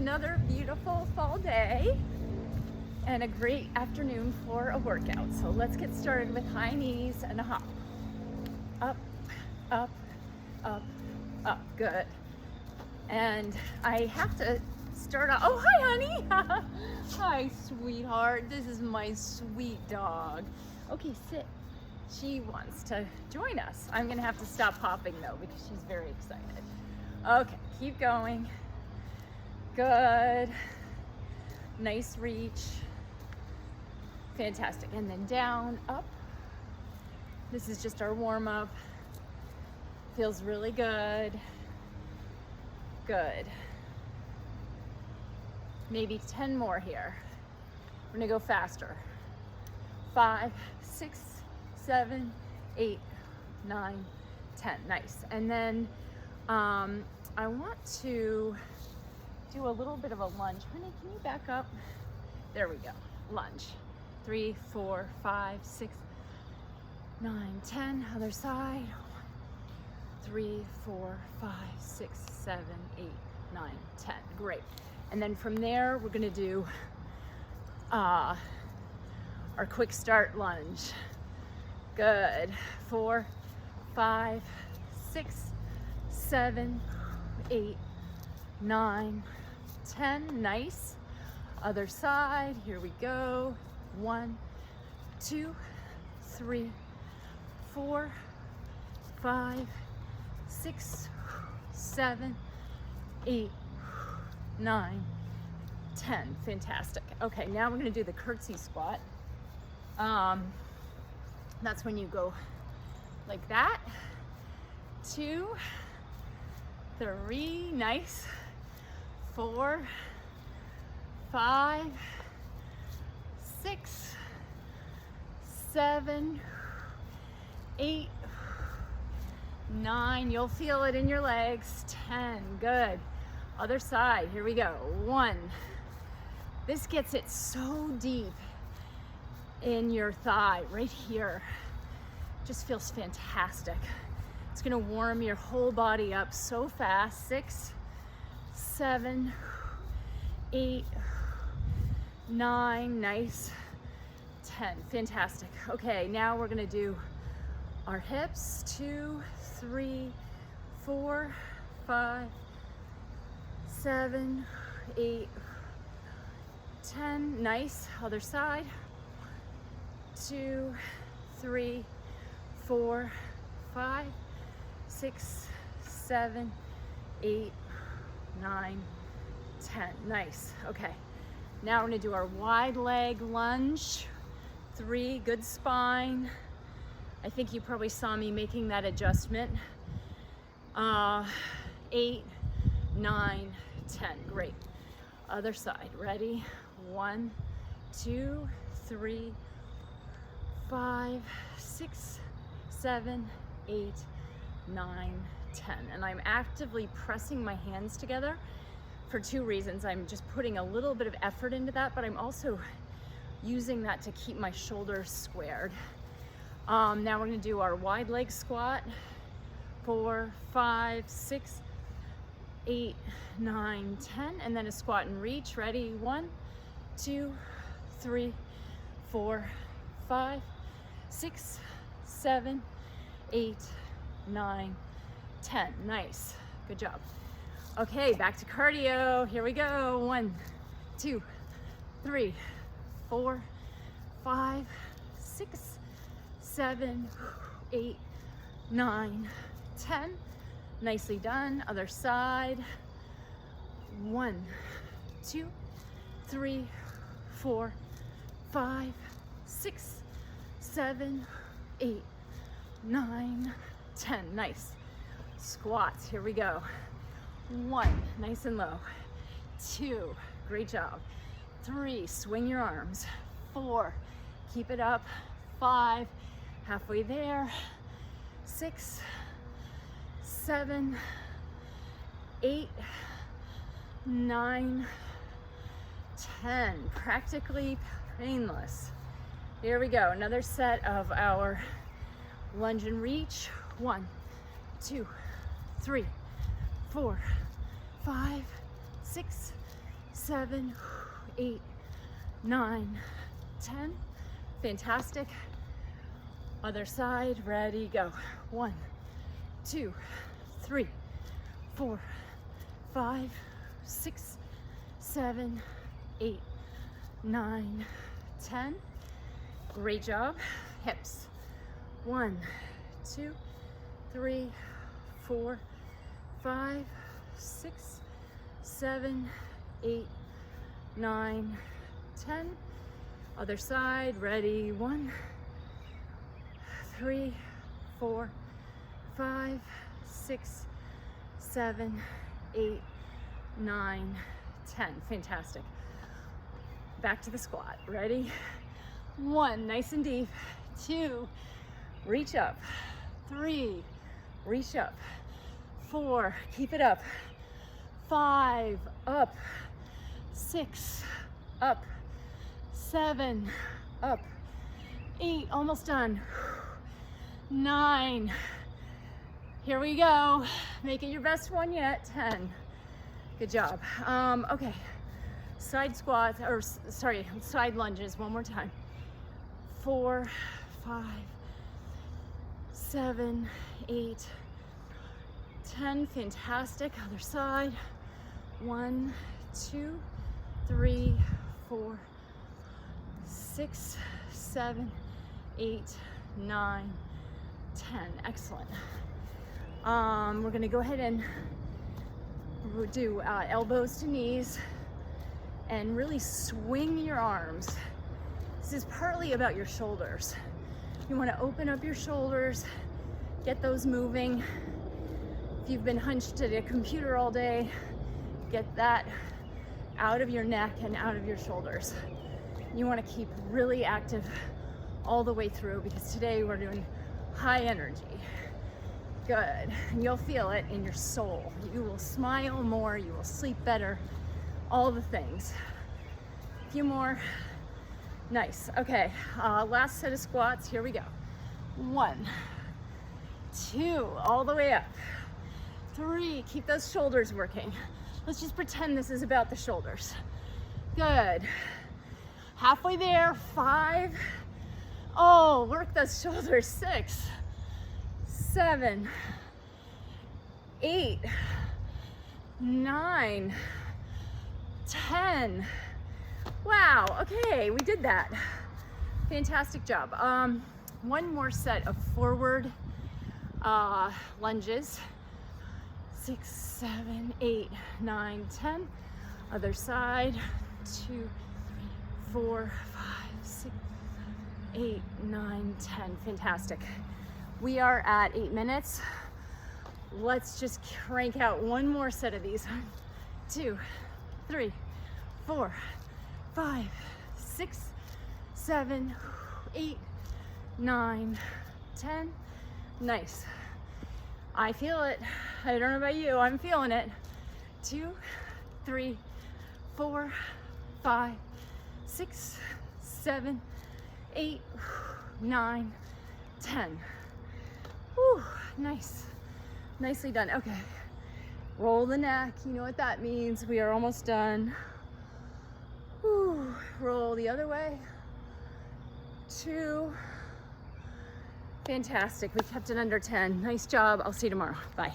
another beautiful fall day and a great afternoon for a workout. So let's get started with high knees and a hop. Up, up, up, up. Good. And I have to start off. Oh, hi, honey. Hi, sweetheart. This is my sweet dog. Okay, sit. She wants to join us. I'm going to have to stop hopping, though, because she's very excited. Okay, keep going. Good. Nice reach. Fantastic. And then down, up. This is just our warm-up. Feels really good. Good. Maybe 10 more here. We're gonna go faster. 5, 6, 7, 8, 9, 10. Nice. And then I want to do a little bit of a lunge. Honey, can you back up? There we go. Lunge. 3, 4, 5, 6, 9, 10. Other side. 3, 4, 5, 6, 7, 8, 9, 10. Great. And then from there, we're gonna do our quick start lunge. Good. 4, 5, 6, 7, 8, 9, 10. Nice. Other side. Here we go. 1, 2, 3, 4, 5, 6, 7, 8, 9, 10. Fantastic. Okay, now we're going to do the curtsy squat. That's when you go like that. 2, 3, nice. 4, 5, 6, 7, 8, 9. You'll feel it in your legs. 10. Good. Other side. Here we go. 1. This gets it so deep in your thigh, right here. Just feels fantastic. It's gonna warm your whole body up so fast. 6, 7, 8, 9. Nice. 10. Fantastic. Okay, now we're gonna do our hips. 2, 3, 4, 5, 7, 8, 10. Nice. Other side. 2, 3, 4, 5, 6, 7, 8, 9, 10. Nice. Okay. Now we're going to do our wide leg lunge. 3, good spine. I think you probably saw me making that adjustment. 8, 9, 10. Great. Other side. Ready? 1, 2, 3, 5, 6, 7, 8, 9, 10. And I'm actively pressing my hands together for 2 reasons. I'm just putting a little bit of effort into that, but I'm also using that to keep my shoulders squared. Now we're going to do our wide leg squat. 4, 5, 6, 8, 9, 10. And then a squat and reach. Ready? 1, 2, 3, 4, 5, 6, 7, 8, 9, 10. Nice. Good job. Okay, back to cardio. Here we go. 1, 2, 3, 4, 5, 6, 7, 8, 9, 10. Nicely done. Other side. 1, 2, 3, 4, 5, 6, 7, 8, 9, 10. Nice. Squats. Here we go. 1, nice and low. 2, great job. 3, swing your arms. 4, keep it up. 5, halfway there. 6, 7, 8, 9, 10. Practically painless. Here we go. Another set of our lunge and reach. 1, 2, 3, 4, 5, 6, 7, 8, 9, 10. Fantastic. Other side, ready, go. 1, 2, 3, 4, 5, 6, 7, 8, 9, 10. Great job. Hips. 1, 2, 3, 4, 5, 6, 7, 8, 9, 10. Other side, ready. 1, 3, 4, 5, 6, 7, 8, 9, 10. Fantastic. Back to the squat. Ready? 1, nice and deep. 2, reach up. 3, reach up. 4, keep it up. 5, up. 6, up. 7, up. 8, almost done. 9, here we go. Make it your best one yet. 10, good job. Okay, side squats, or sorry, side lunges one more time. 4, 5, 7, 8, 10, fantastic. Other side. 1, 2, 3, 4, 6, 7, 8, 9, 10. Excellent. We're gonna go ahead and do elbows to knees and really swing your arms. This is partly about your shoulders. You want to open up your shoulders, get those moving. If you've been hunched at a computer all day, get that out of your neck and out of your shoulders. You want to keep really active all the way through, because today we're doing high energy. Good. And you'll feel it in your soul. You will smile more, you will sleep better, all the things. A few more. Nice. Okay, last set of squats. Here we go. 1, 2, all the way up. 3, keep those shoulders working. Let's just pretend this is about the shoulders. Good. Halfway there. 5. Oh, work those shoulders. 6, 7, 8, 9, 10. Wow, okay, we did that. Fantastic job. One more set of forward lunges. 6, 7, 8, 9, 10. Other side. 2, 3, 4, 5, 6, 8, 9, 10. Fantastic. We are at 8 minutes. Let's just crank out one more set of these. 2, 3, 4, 5, 6, 7, 8, 9, 10. Nice. I feel it. I don't know about you, I'm feeling it. 2, 3, 4, 5, 6, 7, 8, 9, 10. Whew, nice. Nicely done. Okay. Roll the neck. You know what that means. We are almost done. Whew. Roll the other way. 2. Fantastic. We kept it under 10. Nice job. I'll see you tomorrow. Bye.